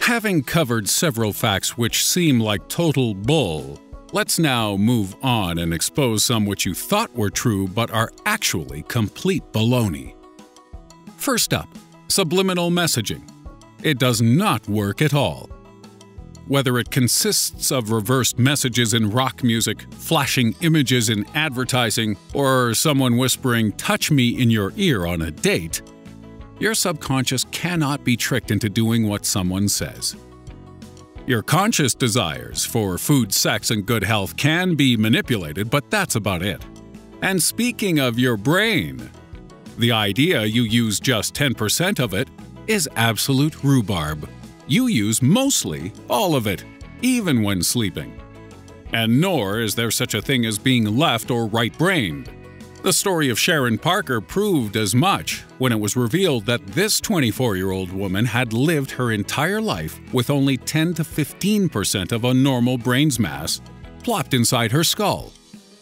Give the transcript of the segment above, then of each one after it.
Having covered several facts which seem like total bull, let's now move on and expose some which you thought were true but are actually complete baloney. First up, subliminal messaging. It does not work at all. Whether it consists of reversed messages in rock music, flashing images in advertising, or someone whispering, "touch me in your ear" on a date, your subconscious cannot be tricked into doing what someone says. Your conscious desires for food, sex, and good health can be manipulated, but that's about it. And speaking of your brain, the idea you use just 10% of it is absolute rhubarb. You use mostly all of it, even when sleeping. And nor is there such a thing as being left or right-brained. The story of Sharon Parker proved as much when it was revealed that this 24-year-old woman had lived her entire life with only 10 to 15% of a normal brain's mass plopped inside her skull.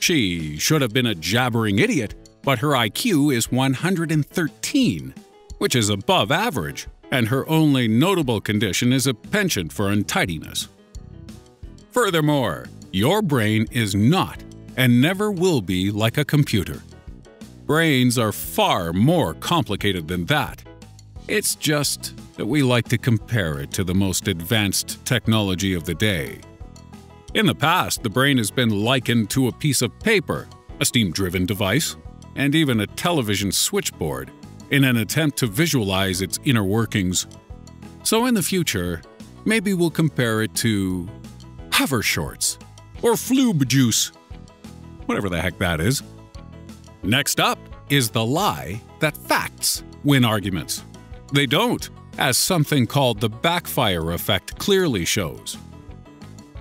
She should have been a jabbering idiot, but her IQ is 113, which is above average, and her only notable condition is a penchant for untidiness. Furthermore, your brain is not and never will be like a computer. Brains are far more complicated than that. It's just that we like to compare it to the most advanced technology of the day. In the past, the brain has been likened to a piece of paper, a steam-driven device, and even a television switchboard, in an attempt to visualize its inner workings. So in the future, maybe we'll compare it to hover shorts or floob juice, whatever the heck that is. Next up is the lie that facts win arguments. They don't, as something called the backfire effect clearly shows.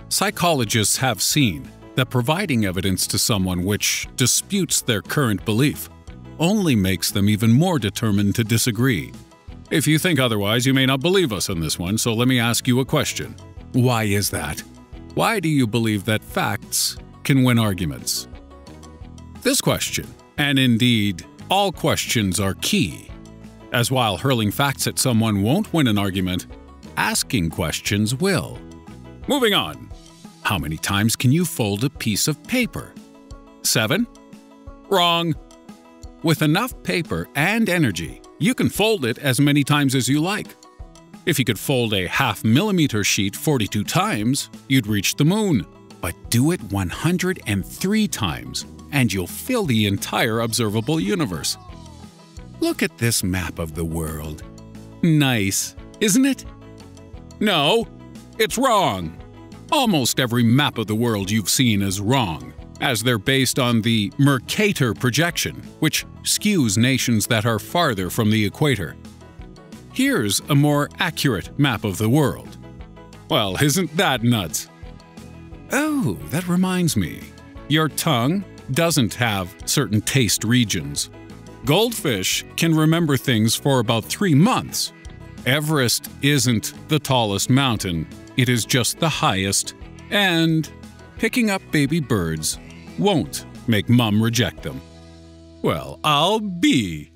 Psychologists have seen that providing evidence to someone which disputes their current belief only makes them even more determined to disagree. If you think otherwise, you may not believe us on this one, so let me ask you a question. Why is that? Why do you believe that facts can win arguments? This question, and indeed all questions, are key, as while hurling facts at someone won't win an argument, asking questions will. Moving on. How many times can you fold a piece of paper? 7? Wrong. With enough paper and energy, you can fold it as many times as you like. If you could fold a half-millimeter sheet 42 times, you'd reach the moon. But do it 103 times, and you'll fill the entire observable universe. Look at this map of the world. Nice, isn't it? No, it's wrong. Almost every map of the world you've seen is wrong, as they're based on the Mercator projection, which skews nations that are farther from the equator. Here's a more accurate map of the world. Well, isn't that nuts? Oh, that reminds me. Your tongue doesn't have certain taste regions. Goldfish can remember things for about 3 months. Everest isn't the tallest mountain, it is just the highest. And picking up baby birds won't make mom reject them. Well, I'll be